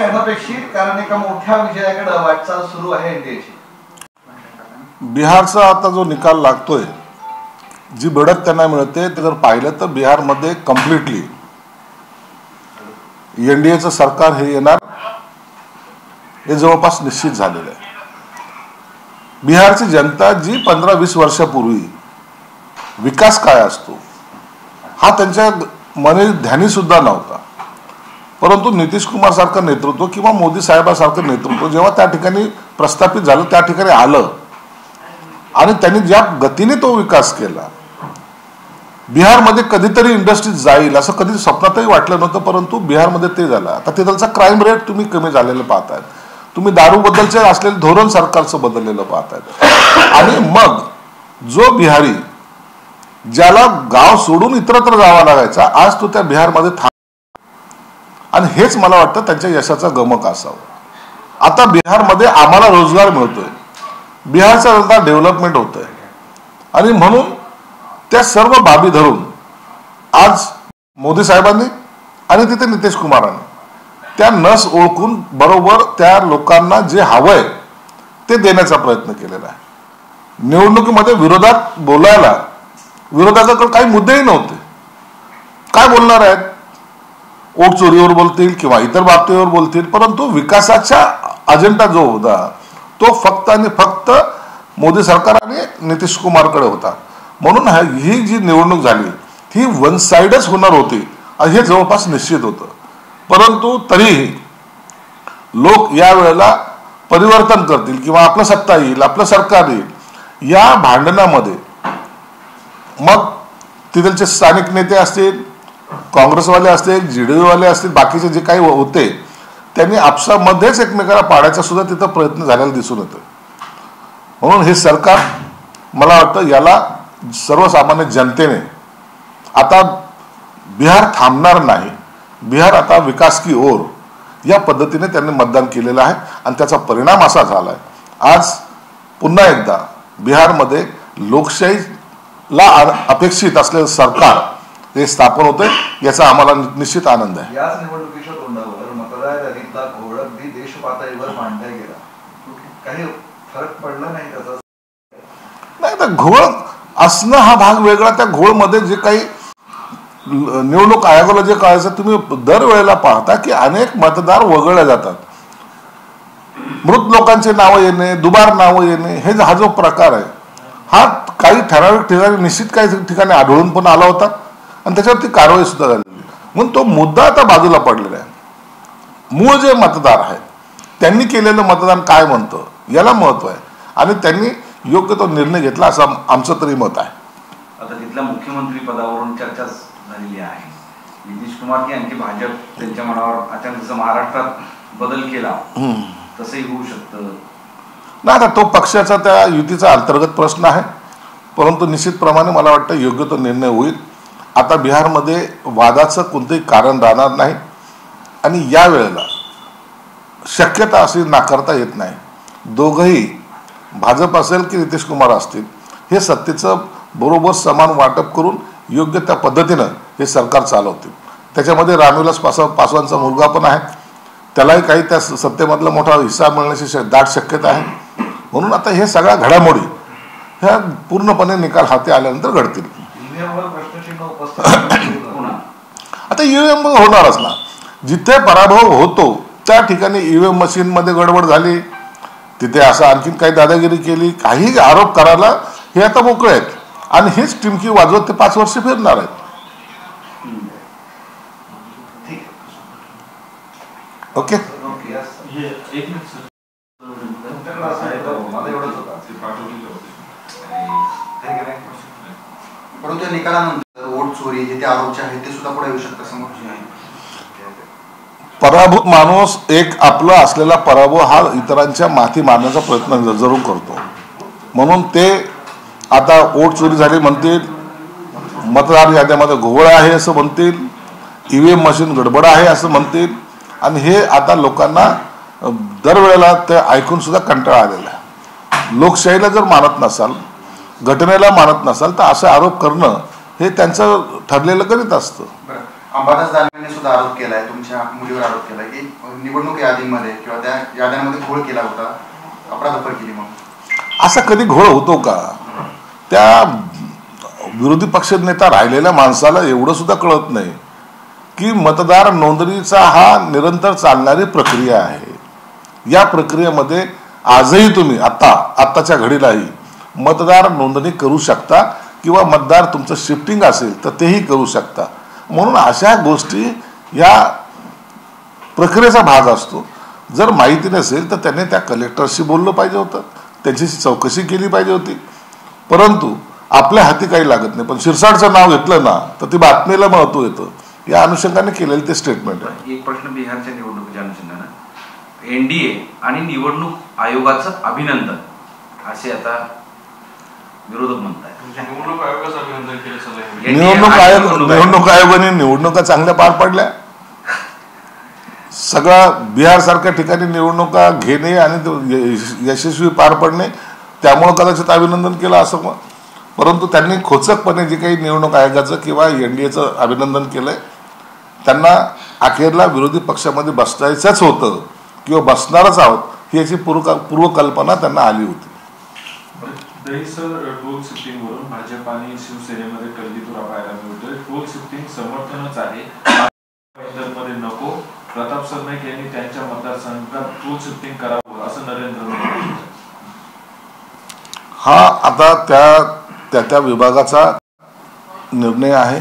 की अनपेक्षित, कारण एका मोठ्या विजयाकडे वाटचाल सुरू आहे एनडीएची? बिहारचा आता जो निकाल लागतोय, जी बढत त्यांना मिळते ते जर पाहिलं तर बिहारमध्ये कम्प्लिटली एनडीएचं सरकार हे येणार हे जवळपास निश्चित झालेलं आहे. बिहारची जनता जी 15-20 वर्षापूर्वी विकास काय असतो हा त्यांच्या मनी ध्यानी सुद्धा नव्हता, परंतु नितीश कुमार सारखं नेतृत्व किंवा मोदी साहेबांसारखं नेतृत्व जेव्हा त्या ठिकाणी प्रस्थापित झालं, त्या ठिकाणी आलं आणि त्यांनी ज्या गतीने तो विकास केला, बिहारमध्ये कधीतरी इंडस्ट्री जाईल असं कधी स्वप्नातही वाटलं नव्हतं, परंतु बिहारमध्ये ते झालं. आता तिथलचा क्राईम रेट तुम्ही कमी झालेलं पाहताय, तुम्ही दारूबद्दलचे असलेले धोरण सरकारचं बदललेलं पाहताय, आणि मग जो बिहारी ज्याला गाव सोडून इतरत्र जावा लागायचा आज तो त्या बिहारमध्ये आणि हेच मला वाटतं त्यांच्या यशाचा गमक असावं. आता बिहारमध्ये आम्हाला रोजगार मिळतोय, बिहारचा रस्ता डेव्हलपमेंट होतोय, आणि म्हणून त्या सर्व बाबी धरून आज मोदी साहेबांनी आणि तिथे नितीश कुमारांनी त्या नस ओळखून बरोबर त्या लोकांना जे हवंय ते देण्याचा प्रयत्न केलेला आहे. निवडणुकीमध्ये विरोधात बोलायला विरोधाकडे काही मुद्देही नव्हते. काय बोलणार आहेत? वोट चोरीवर बोलतील किंवा इतर बाबतीवर बोलतील, परंतु विकासाचा अजेंडा जो होता तो फक्त आणि फक्त मोदी सरकार आणि नितीश कुमारकडे होता. म्हणून ही जी निवडणूक झाली ही वन साइडच होणार होती हे जवळपास निश्चित होतं. परंतु तरीही लोक या वेळेला परिवर्तन करतील किंवा आपलं सत्ता येईल, आपलं सरकार येईल या भांडणामध्ये मग तिथलचे स्थानिक नेते असतील, काँग्रेसवाले असतील, जेडीयू वाले असतील, बाकीचे जे काही होते त्यांनी आपसामध्येच एकमेकाला पाडायचा सुद्धा तिथं प्रयत्न झालेला दिसून येतो. म्हणून हे सरकार मला वाटतं याला सर्वसामान्य जनतेने आता बिहार थांबणार नाही, बिहार आता विकास की ओर या पद्धतीने त्यांनी मतदान केलेलं आहे आणि त्याचा परिणाम असा झाला आहे. आज पुन्हा एकदा बिहारमध्ये लोकशाहीला अपेक्षित असलेलं सरकार हे स्थापन होते याचा आम्हाला निश्चित आनंद आहे. याच निवडणुकीच्या तोंडावर मतदार यादीतला घोळ अगदी देश पातळीवर मांडला गेला, काही फरक पडला नाही त्याचा? नाही, तर घोळ असणं हा भाग वेगळा. त्या घोळमध्ये जे काही निवडणूक आयोगाला जे कळायचं, तुम्ही दरवेळेला पाहता की अनेक मतदार वगळले जातात, मृत लोकांचे नावं येणे, दुबार नावं येणे, हे हा जो प्रकार आहे हा काही ठराविक ठिकाणी निश्चित काही ठिकाणी आढळून पण आला होता आणि त्याच्यावरती कारवाई सुद्धा झालेली. म्हणून तो मुद्दा आता बाजूला पडलेला आहे. मूळ जे मतदार आहेत त्यांनी केलेलं मतदान काय म्हणतं याला महत्व आहे आणि त्यांनी योग्य तो निर्णय घेतला असं आमचं तरी मत आहे. आता तिथल्या मुख्यमंत्री पदावरून चर्चा झालेली आहे. नितीश कुमार की आणखी भाजप त्यांच्या मनावर अचानक जसं महाराष्ट्रात बदल केला तसंही होऊ शकतं ना. आता तो पक्षाचा त्या युतीचा अंतर्गत प्रश्न आहे, परंतु निश्चितप्रमाणे मला वाटतं योग्य तो निर्णय होईल. आता बिहारमध्ये वादाचं कोणतंही कारण राहणार नाही आणि या वेळेला शक्यता अशी नाकारता येत नाही. दोघंही भाजप असेल की नितीश कुमार असतील हे सत्तेचं बरोबर समान वाटप करून योग्य त्या पद्धतीनं हे सरकार चालवतील. त्याच्यामध्ये रामविलास पासवानचा मुलगा पण आहे, त्यालाही काही त्या सत्तेमधला मोठा हिस्सा मिळण्याची दाट शक्यता आहे. म्हणून आता हे सगळ्या घडामोडी ह्या पूर्णपणे निकाल हाती आल्यानंतर घडतील. आता ईव्हीएम होणारच ना. जिथे पराभव होतो त्या ठिकाणी ईव्हीएम मशीनमध्ये गडबड झाली, तिथे असं आणखीन काही दादागिरी केली, काही आरोप करायला हे आता मोकळे आहेत आणि हेच टिमकी वाजवत ते 5 वर्ष फिरणार आहेत. ओके. परंतु या निकालानंतर वोट चोरी जे आरोपचे आहेत ते सुद्धा पुढे येऊ शकतात समोर. पराभूत माणूस एक आपला असलेला पराभव हा इतरांच्या माथी मारण्याचा प्रयत्न जरूर करतो. म्हणून ते आता वोट चोरी झाली म्हणतील, मतदार याद्यामध्ये घोळ आहे असं म्हणतील, ईव्हीएम मशीन गडबड आहे असं म्हणतील आणि हे आता लोकांना दरवेळेला ते ऐकून सुद्धा कंटाळा आलेला आहे. लोकशाहीला जर मानत नसाल, घटनेला मानत नसाल तर असे आरोप करणं हे त्यांचं ठरलेलं करीत असतं. अंबादास दानवेने सुद्धा आरोप केलाय, तुमच्या मुलीवर आरोप केलाय की निवडणूक यादीमध्ये किंवा त्या याद्यांमध्ये घोळ केला होता, अफरातफर केली म्हणून. असा कधी घोळ होतो का? त्या विरोधी पक्ष नेता राहिलेल्या माणसाला एवढं सुद्धा कळत नाही की मतदार नोंदणीचा हा निरंतर चालणारी प्रक्रिया आहे. या प्रक्रियेमध्ये आजही तुम्ही आत्ताच्या घडीलाही मतदार नोंदणी करू शकता किंवा मतदार तुमचं शिफ्टिंग असेल तर तेही करू शकता. म्हणून अशा गोष्टी या प्रक्रियेचा भाग असतो. जर माहिती नसेल तर त्याने त्या कलेक्टरशी बोललं पाहिजे होतं, त्यांच्याशी चौकशी केली पाहिजे होती. परंतु आपल्या हाती काही लागत नाही, पण शिरसाटचं नाव घेतलं ना तर ती बातमीला महत्व येतं. या अनुषंगाने केलेलं ते स्टेटमेंट आहे. एक प्रश्न बिहारच्या निवडणुकीच्या अनुषंगाने एनडीए आणि निवडणूक आयोगाचं अभिनंदन असे आता विरोधक म्हणतात. निवडणूक आयोगाचं अभिनंदन केलं. निवडणूक आयोगाने निवडणुका चांगल्या पार पडल्या. सगळा बिहार सारख्या ठिकाणी निवडणुका घेणे आणि यशस्वी पार पडणे, त्यामुळे कदाचित अभिनंदन केलं असं. परंतु त्यांनी खोचकपणे जे काही निवडणूक आयोगाचं किंवा एनडीएचं अभिनंदन केलंय, त्यांना अखेरला विरोधी पक्षामध्ये बसायचंच होतं किंवा बसणारच आहोत ही याची पूर्वकल्पना त्यांना आली होती. दहीसर टोल शिफ्टिंगवरून भाजप आणि शिवसेनेमध्ये कलगीतुरा पाहायला मिळतोय. टोल शिफ्टिंग समर्थनच आहे, मध्ये नको. प्रताप सरनाईक यांनी त्यांच्या मतदारसंघात टोल शिफ्टिंग करावं असं नरेंद्र मोदी. हा आता त्या विभागाचा निर्णय आहे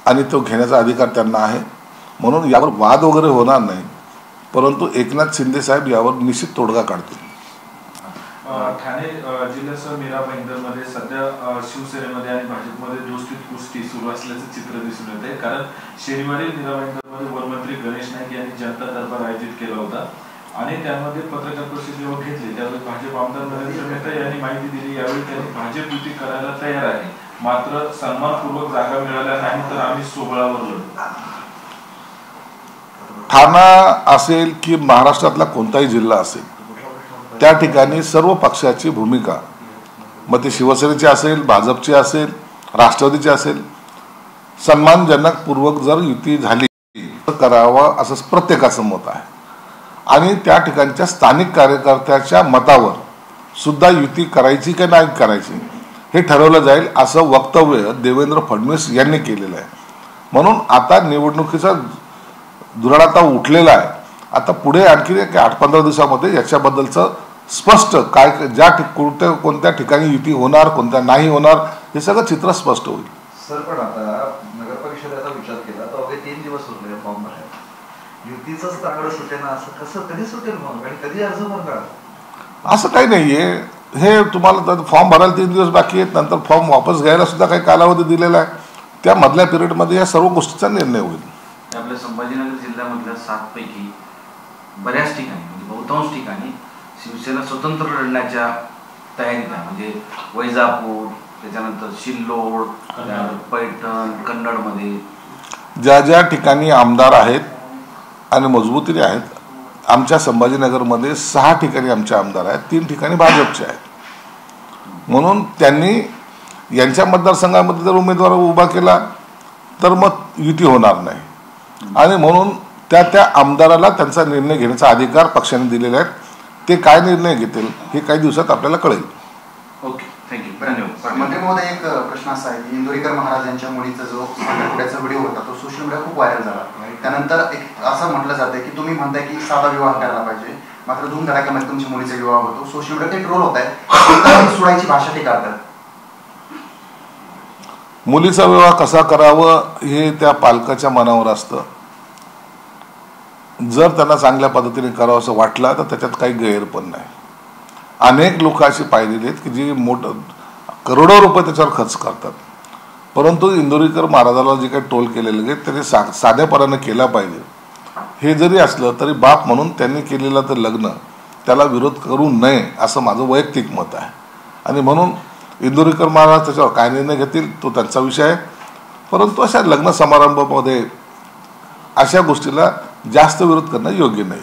आणि तो घेण्याचा अधिकार त्यांना आहे. म्हणून यावर वाद वगैरे होणार नाही, परंतु एकनाथ शिंदे साहेब यावर निश्चित तोडगा काढतील. ठाणे जिल्ह्यासह मीरा भाईंदरमध्ये सध्या शिवसेनेमध्ये आणि भाजपमध्ये दोस्तीत कुस्ती सुरू असल्याचं चित्र दिसून येत आहे. कारण शनिवारी मीरा भाईंदरमध्ये वनमंत्री गणेश नाईक यांनी जनता दरबार आयोजित केला होता आणि त्यामध्ये पत्रकार परिषद जेव्हा घेतली त्यावेळी भाजप आमदार नरेंद्र मेहता यांनी माहिती दिली. यावेळी त्यांनी भाजप युती करायला तयार आहे, मात्र सन्मानपूर्वक जागा मिळाल्या नाही तर आम्ही सोबळावर लढू. ठाणा असेल की महाराष्ट्रातला कोणताही जिल्हा असेल, त्या ठिकाणी सर्व पक्षाची भूमिका, मग ते शिवसेनेची असेल, भाजपची असेल, राष्ट्रवादीची असेल, सन्मानजनक पूर्वक जर युती झाली तर करावं असं प्रत्येकाचं मत आहे. आणि त्या ठिकाणच्या स्थानिक कार्यकर्त्याच्या मतावर सुद्धा युती करायची की नाही करायची हे ठरवलं जाईल असं वक्तव्य देवेंद्र फडणवीस यांनी केलेलं आहे. म्हणून आता निवडणुकीचा दुराडा उठलेला आहे. आता पुढे आणखी 8-15 दिवसामध्ये याच्याबद्दलचं स्पष्ट काय कोणत्या ठिकाणी युती होणार, कोणत्या नाही होणार हे सगळं चित्र स्पष्ट होईल. सर, पण आता नगर परिषदेचा विचार केला तर अवघे 3 दिवस उरले फॉर्म भरायला. युतीचंच तांगडं सुटे ना, असं कसं कधी सुटेल मग आणि कधी अर्ज भरणार? असं काही नाहीये. हे तुम्हाला फॉर्म भरायला 3 दिवस बाकी आहेत, नंतर फॉर्म वापस घ्यायला सुद्धा काही कालावधी दिलेला आहे. त्या मधल्या पिरियडमध्ये या सर्व गोष्टीचा निर्णय होईल. आपल्या संभाजीनगर जिल्ह्यामधल्या 7 पैकी बऱ्याच ठिकाणी म्हणजे बहुतांश ठिकाणी शिवसेना स्वतंत्र लढण्याच्या तयारीत आहे. म्हणजे वैजापूर, त्याच्यानंतर शिल्लोड, पैठण, कन्नडमध्ये ज्या ज्या ठिकाणी आमदार आहेत आणि मजबूतीने आहेत, आमच्या संभाजीनगरमध्ये 6 ठिकाणी आमचे आमदार आहेत, 3 ठिकाणी भाजपचे आहेत. म्हणून त्यांनी यांच्या मतदारसंघामध्ये जर उमेदवार उभा केला तर मग युती होणार नाही. आणि म्हणून त्या आमदाराला त्यांचा निर्णय घेण्याचा अधिकार पक्षाने दिलेला आहे. ते काय निर्णय घेतील हे काही दिवसात आपल्याला कळेल. ओके, थँक्यू, धन्यवाद. मंत्री महोदय, एक प्रश्न असा आहे की इंदोरीकर महाराज यांच्या मुलीचा जो साखरपुड्याचा व्हिडिओ होता तो सोशल मीडिया खूप व्हायरल झाला. त्यानंतर एक असं म्हटलं जातं की तुम्ही म्हणताय की साधा विवाह करायला पाहिजे, मात्र धूमधडाक्यामध्ये तुमच्या मुलीचा विवाह होतो. सोशल मीडियात एक ट्रोल होत आहे, सोडायची भाषा ते करतात. मुलीचा विवाह कसा करावं हे त्या पालकाच्या मनावर असतं. जर त्यांना चांगल्या पद्धतीने करावं असं वाटलं तर त्याच्यात काही गैर पण नाही. अनेक लोक अशी पाहिलेली आहेत की जी करोडो रुपये त्याच्यावर खर्च करतात. परंतु इंदोरीकर महाराजाला जे काही टोल केलेलं आहे त्याने साधेपणाने केला पाहिजे. हे जरी असलं तरी बाप म्हणून त्यांनी केलेलं तर लग्न त्याला विरोध करू नये असं माझं वैयक्तिक मत आहे. आणि म्हणून इंदोरीकर महाराज त्याच्यावर काय निर्णय घेतील तो त्यांचा विषय आहे. परंतु अशा लग्न समारंभामध्ये अशा गोष्टीला जास्त विरोध करणं योग्य नाही.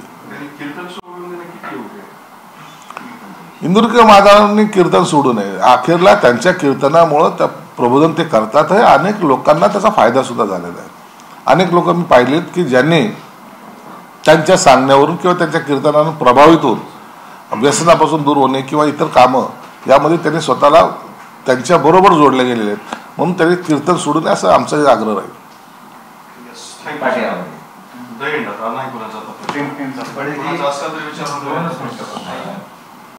इंदोरीकर महाराजांनी कीर्तन सोडू नये. अखेरला त्यांच्या कीर्तनामुळं त्या प्रबोधन ते करतात आहे. अनेक लोकांना त्याचा फायदा सुद्धा झालेला आहे. अनेक लोक मी पाहिलेत की ज्यांनी त्यांच्या सांगण्यावरून किंवा त्यांच्या कीर्तनानं प्रभावित होऊन व्यसनापासून दूर होणे किंवा इतर कामं यामध्ये त्यांनी स्वतःला त्यांच्या बरोबर जोडले गेलेले आहेत. म्हणून त्यांनी कीर्तन सोडू नये असं आमचा आग्रह राहील. नाही कोणाचा पण असेल तर विचारून